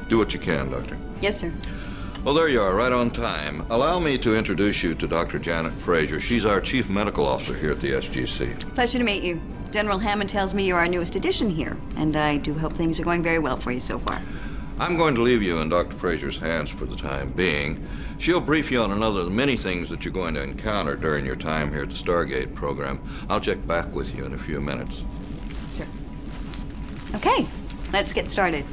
Do what you can, Doctor. Yes, sir. Well, there you are, right on time. Allow me to introduce you to Dr. Janet Fraser. She's our Chief Medical Officer here at the SGC. Pleasure to meet you. General Hammond tells me you're our newest addition here, and I do hope things are going very well for you so far. I'm going to leave you in Dr. Fraser's hands for the time being. She'll brief you on another of the many things that you're going to encounter during your time here at the Stargate program. I'll check back with you in a few minutes. Sir. Okay, let's get started.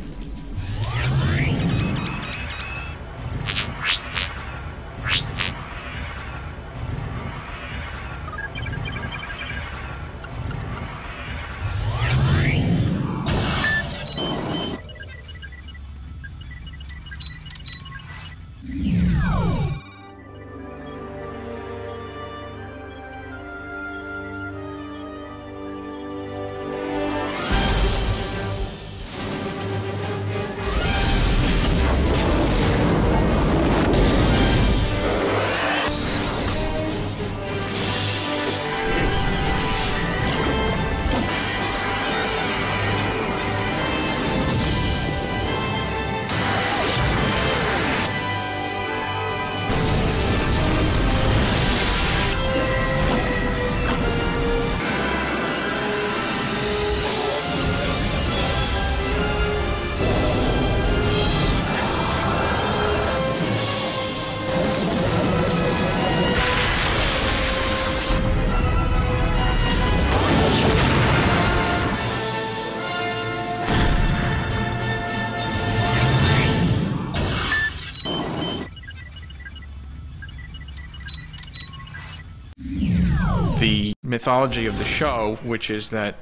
The mythology of the show, which is that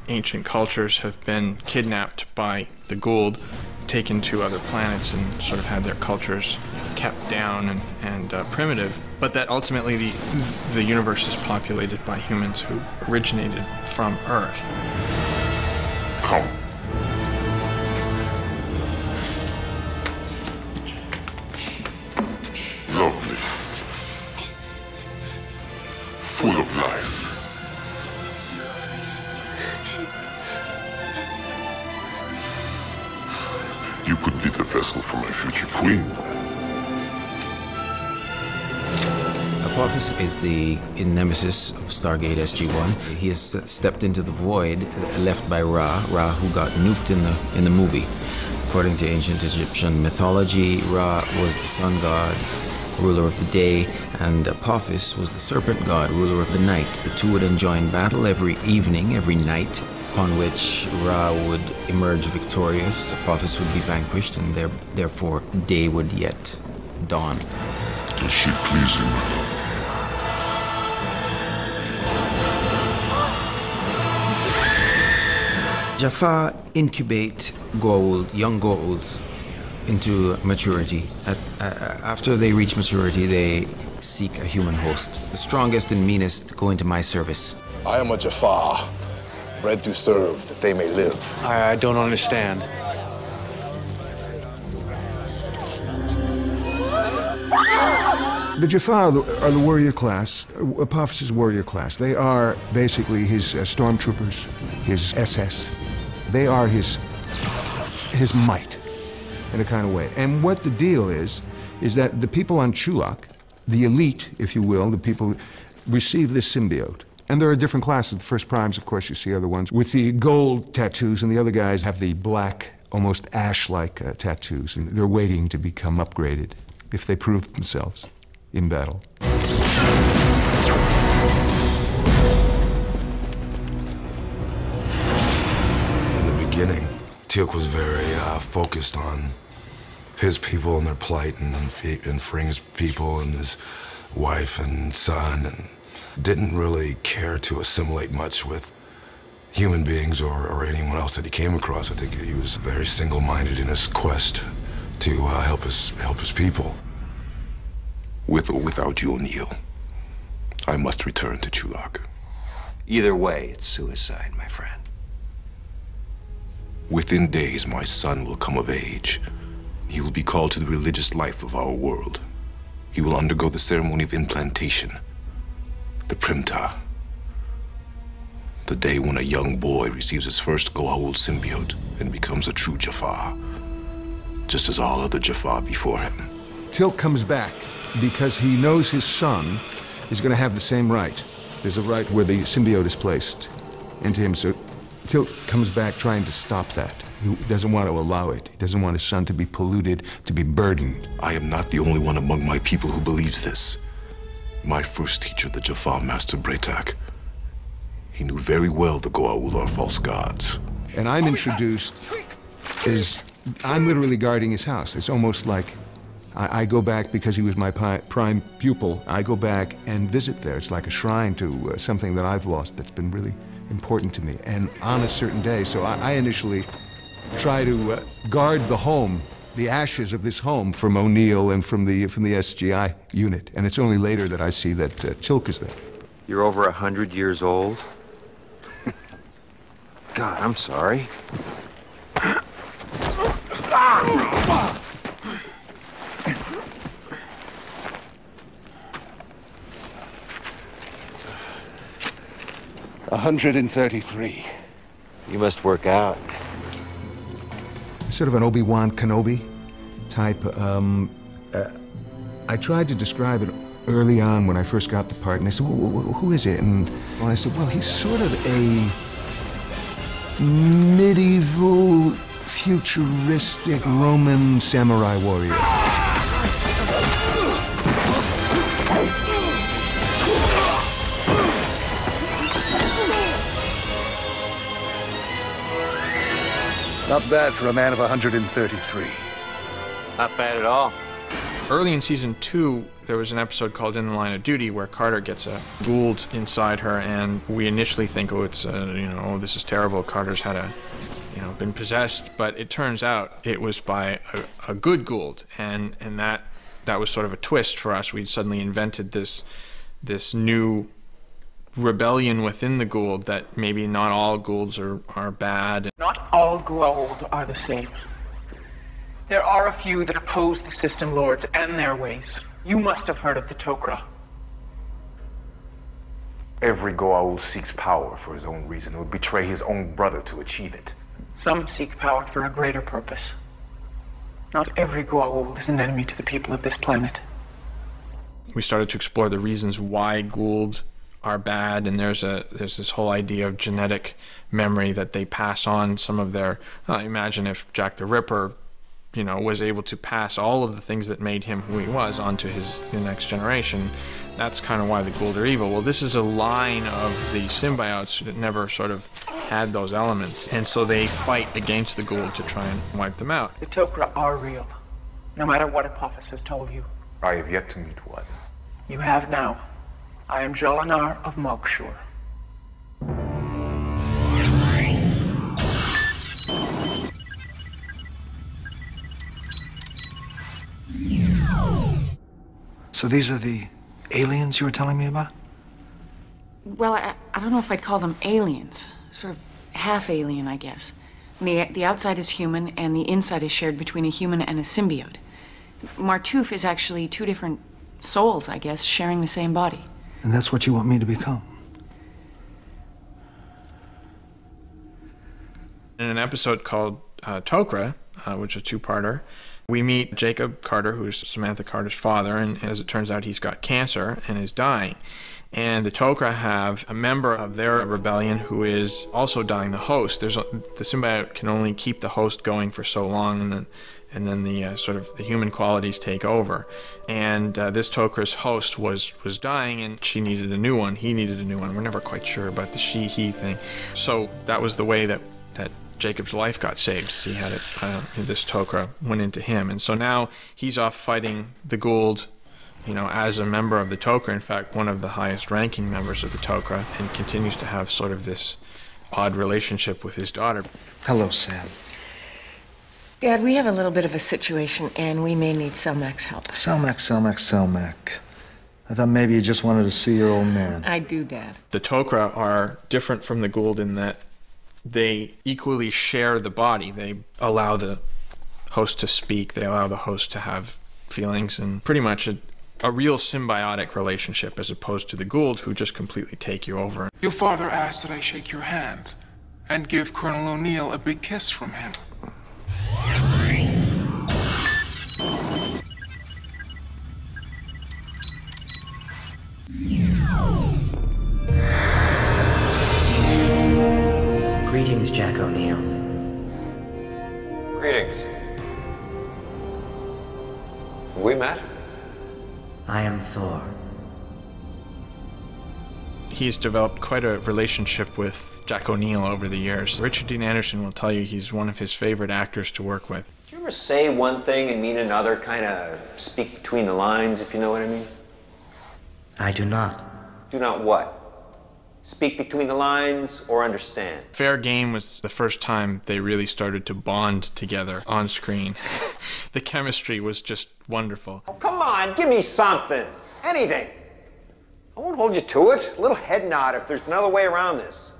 ancient cultures have been kidnapped by the Goa'uld, taken to other planets and sort of had their cultures kept down and primitive, but that ultimately the universe is populated by humans who originated from Earth. Come. Lovely. Full of life. You could be the vessel for my future queen. Apophis is the nemesis of Stargate SG-1. He has stepped into the void left by Ra, who got nuked in the movie. According to ancient Egyptian mythology, Ra was the sun god, ruler of the day, and Apophis was the serpent god, ruler of the night. The two would enjoin battle every evening, every night, upon which Ra would emerge victorious, Apophis would be vanquished, and therefore day would yet dawn. Does she please him? Jaffa incubate Goa'uld, young Goa'ulds, into maturity. After they reach maturity, they seek a human host. The strongest and meanest go into my service. I am a Jaffa, bred to serve that they may live. I don't understand. The Jaffa are the warrior class, Apophis' warrior class. They are basically his stormtroopers, his SS. They are his might, in a kind of way. And what the deal is that the people on Chulak, the elite, if you will, the people receive this symbiote. And there are different classes. The first primes, of course, you see are the ones with the gold tattoos, and the other guys have the black, almost ash-like tattoos, and they're waiting to become upgraded if they prove themselves in battle. In the beginning, Teal'c was very focused on his people and their plight, and freeing his people and his wife and son, and didn't really care to assimilate much with human beings or anyone else that he came across. I think he was very single-minded in his quest to help his people. With or without you, O'Neill, I must return to Chulak. Either way, it's suicide, my friend. Within days, my son will come of age. He will be called to the religious life of our world. He will undergo the ceremony of implantation, the Primta, the day when a young boy receives his first Goa'uld symbiote and becomes a true Jaffa. just as all other Jaffa before him. Tilk comes back because he knows his son is going to have the same right. There's a right where the symbiote is placed into him, so Tilk comes back trying to stop that. He doesn't want to allow it. He doesn't want his son to be polluted, to be burdened. I am not the only one among my people who believes this. My first teacher, the Jaffa Master Braytak, he knew very well the Goa'uld are false gods. And I'm introduced as I'm literally guarding his house. It's almost like I go back because he was my prime pupil. I go back and visit there. It's like a shrine to something that I've lost that's been really important to me. And on a certain day, so I initially try to guard the home, the ashes of this home from O'Neill and from the SGI unit. And it's only later that I see that Tilk is there. You're over 100 years old? God, I'm sorry. Ah! 133. You must work out. Sort of an Obi-Wan Kenobi type. I tried to describe it early on when I first got the part, and they said, well, who is it? And when I said, well, he's sort of a medieval, futuristic Roman samurai warrior. Not bad for a man of 133. Not bad at all. Early in season 2, there was an episode called In the Line of Duty where Carter gets a Goa'uld inside her, and we initially think, oh, it's, oh, this is terrible. Carter's had been possessed, but it turns out it was by a good Goa'uld, and that was sort of a twist for us. We'd suddenly invented this new rebellion within the Goa'uld that maybe not all Goa'ulds are bad. Not all Goa'uld are the same. There are a few that oppose the System Lords and their ways. You must have heard of the Tok'ra. Every Goa'uld seeks power for his own reason. He would betray his own brother to achieve it. Some seek power for a greater purpose. Not every Goa'uld is an enemy to the people of this planet. We started to explore the reasons why Goa'uld are bad, and there's this whole idea of genetic memory that they pass on some of their. Imagine if Jack the Ripper, was able to pass all of the things that made him who he was onto the next generation. That's kind of why the Goa'uld are evil. Well, this is a line of the symbiotes that never sort of had those elements, and so they fight against the Goa'uld to try and wipe them out. The Tok'ra are real, no matter what Apophis has told you. I have yet to meet one. You have now. I am Jolinar of Mogshur. So these are the aliens you were telling me about? Well, I don't know if I'd call them aliens. Sort of half-alien, I guess. The outside is human, and the inside is shared between a human and a symbiote. Martouf is actually two different souls, I guess, sharing the same body. And that's what you want me to become? In an episode called Tok'ra, which is a two-parter, we meet Jacob Carter, who's Samantha Carter's father, and as it turns out, he's got cancer and is dying. And the Tok'ra have a member of their rebellion who is also dying, the host. The symbiote can only keep the host going for so long, and then the sort of the human qualities take over. And this Tok'ra's host was dying, and she needed a new one. He needed a new one. We're never quite sure about the she-he thing. So that was the way that Jacob's life got saved. He had it. This Tok'ra went into him, and so now he's off fighting the Goa'uld, as a member of the Tok'ra. In fact, one of the highest-ranking members of the Tok'ra, and continues to have sort of this odd relationship with his daughter. Hello, Sam. Dad, we have a little bit of a situation, and we may need Selmac's help. Selmac. I thought maybe you just wanted to see your old man. I do, Dad. The Tok'ra are different from the Goa'uld in that they equally share the body. They allow the host to speak. They allow the host to have feelings, and pretty much a real symbiotic relationship, as opposed to the Goa'uld, who just completely take you over. Your father asked that I shake your hand and give Colonel O'Neill a big kiss from him. Greetings, Jack O'Neill. Greetings. Have we met? I am Thor. He's developed quite a relationship with Jack O'Neill over the years. Richard Dean Anderson will tell you he's one of his favorite actors to work with. Do you ever say one thing and mean another, kind of speak between the lines, if you know what I mean? I do not. Do not what? Speak between the lines or understand? Fair Game was the first time they really started to bond together on screen. The chemistry was just wonderful. Oh, come on, give me something. Anything. I won't hold you to it. A little head nod if there's another way around this.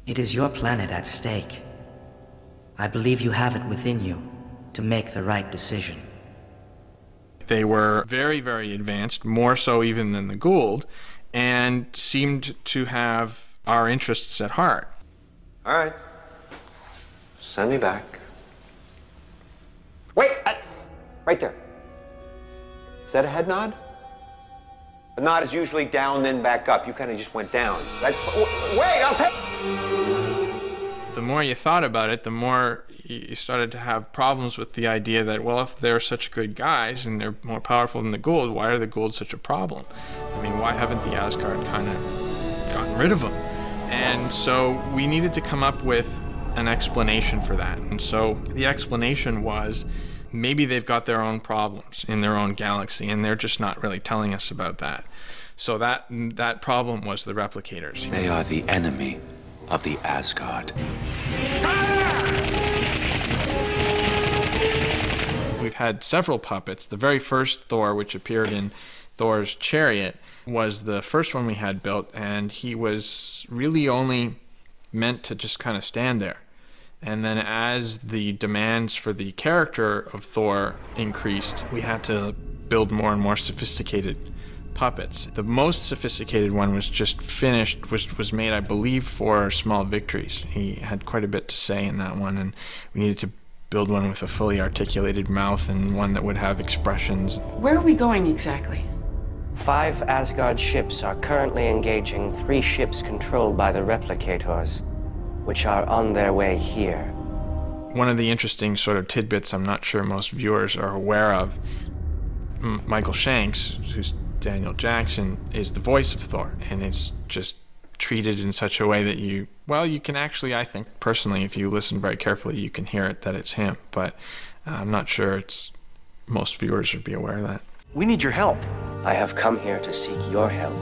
It is your planet at stake. I believe you have it within you to make the right decision. They were very, very advanced, more so even than the Goa'uld, and seemed to have our interests at heart. All right. Send me back. Wait! Right there. Is that a head nod? A nod is usually down, then back up. You kind of just went down. Wait, I'll take... The more you thought about it, the more you started to have problems with the idea that, well, if they're such good guys and they're more powerful than the Goa'uld, why are the Goa'uld such a problem? I mean, why haven't the Asgard kind of gotten rid of them? And so we needed to come up with an explanation for that. And so the explanation was, maybe they've got their own problems in their own galaxy, and they're just not really telling us about that. So that problem was the replicators. They are the enemy of the Asgard. We've had several puppets. The very first Thor, which appeared in Thor's Chariot, was the first one we had built, and he was really only meant to just kind of stand there. And then as the demands for the character of Thor increased, we had to build more and more sophisticated puppets. The most sophisticated one was just finished, was made, I believe, for Small Victories. He had quite a bit to say in that one, and we needed to build one with a fully articulated mouth and one that would have expressions. Where are we going exactly? 5 Asgard ships are currently engaging 3 ships controlled by the replicators, which are on their way here. One of the interesting sort of tidbits I'm not sure most viewers are aware of, Michael Shanks, who's Daniel Jackson, is the voice of Thor, and it's just treated in such a way that you can actually, I think, personally, if you listen very carefully, you can hear it that it's him, but I'm not sure most viewers would be aware of that. We need your help. I have come here to seek your help.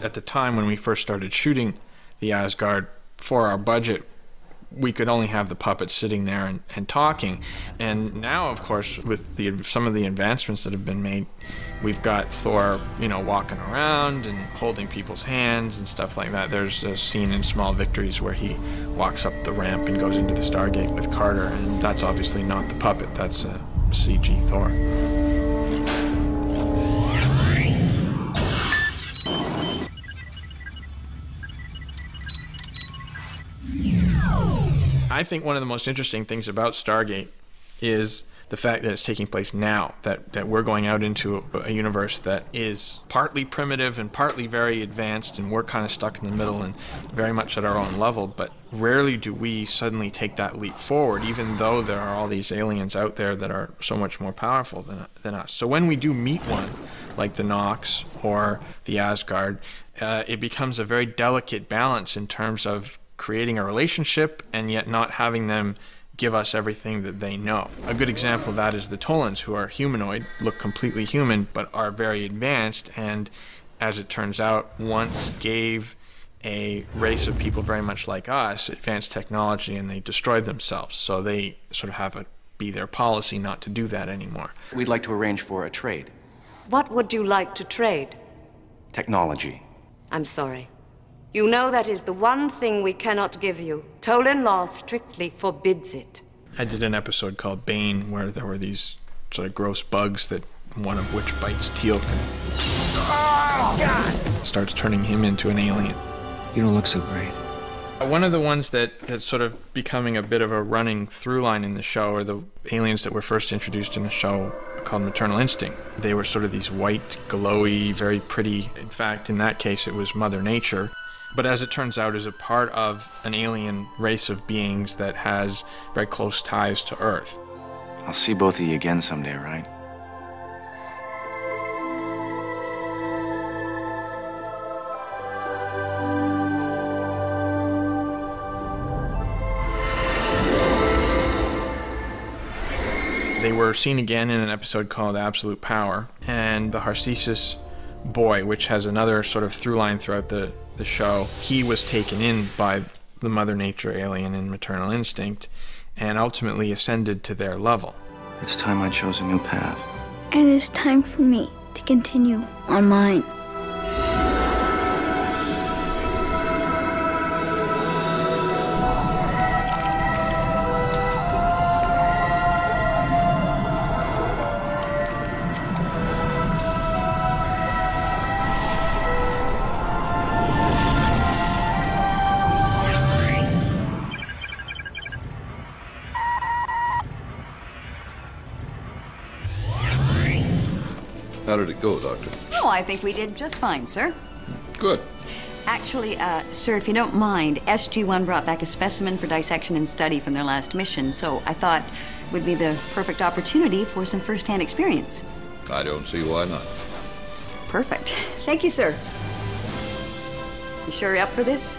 At the time when we first started shooting the Asgard, for our budget, we could only have the puppets sitting there and talking. And now, of course, with some of the advancements that have been made, we've got Thor, walking around and holding people's hands and stuff like that. There's a scene in Small Victories where he walks up the ramp and goes into the Stargate with Carter, and that's obviously not the puppet, that's a CG Thor. I think one of the most interesting things about Stargate is the fact that it's taking place now, that we're going out into a universe that is partly primitive and partly very advanced, and we're kind of stuck in the middle and very much at our own level, but rarely do we suddenly take that leap forward, even though there are all these aliens out there that are so much more powerful than us. So when we do meet one, like the Nox or the Asgard, it becomes a very delicate balance in terms of creating a relationship and yet not having them give us everything that they know. A good example of that is the Tolans, who are humanoid, look completely human, but are very advanced, and as it turns out, once gave a race of people very much like us advanced technology, and they destroyed themselves. So they sort of have it be their policy not to do that anymore. We'd like to arrange for a trade. What would you like to trade? Technology. I'm sorry. You know that is the one thing we cannot give you. Tolan law strictly forbids it. I did an episode called Bane where there were these sort of gross bugs that one of which bites Teal'c and starts turning him into an alien. You don't look so great. One of the ones that's sort of becoming a bit of a running through line in the show are the aliens that were first introduced in the show called Maternal Instinct. They were sort of these white, glowy, very pretty. In fact, in that case, it was Mother Nature. But as it turns out, is a part of an alien race of beings that has very close ties to Earth. I'll see both of you again someday, right? They were seen again in an episode called Absolute Power, and the Harcesis boy, which has another sort of through line throughout the show, he was taken in by the Mother Nature alien in Maternal Instinct and ultimately ascended to their level. It's time I chose a new path. And it's time for me to continue on mine. How did it go, Doctor? Oh, I think we did just fine, sir. Good. Actually, sir, if you don't mind, SG-1 brought back a specimen for dissection and study from their last mission, so I thought it would be the perfect opportunity for some first-hand experience. I don't see why not. Perfect. Thank you, sir. You sure you're up for this?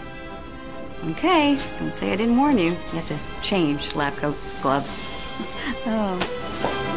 Okay. Don't say I didn't warn you. You have to change lab coats, gloves. Oh.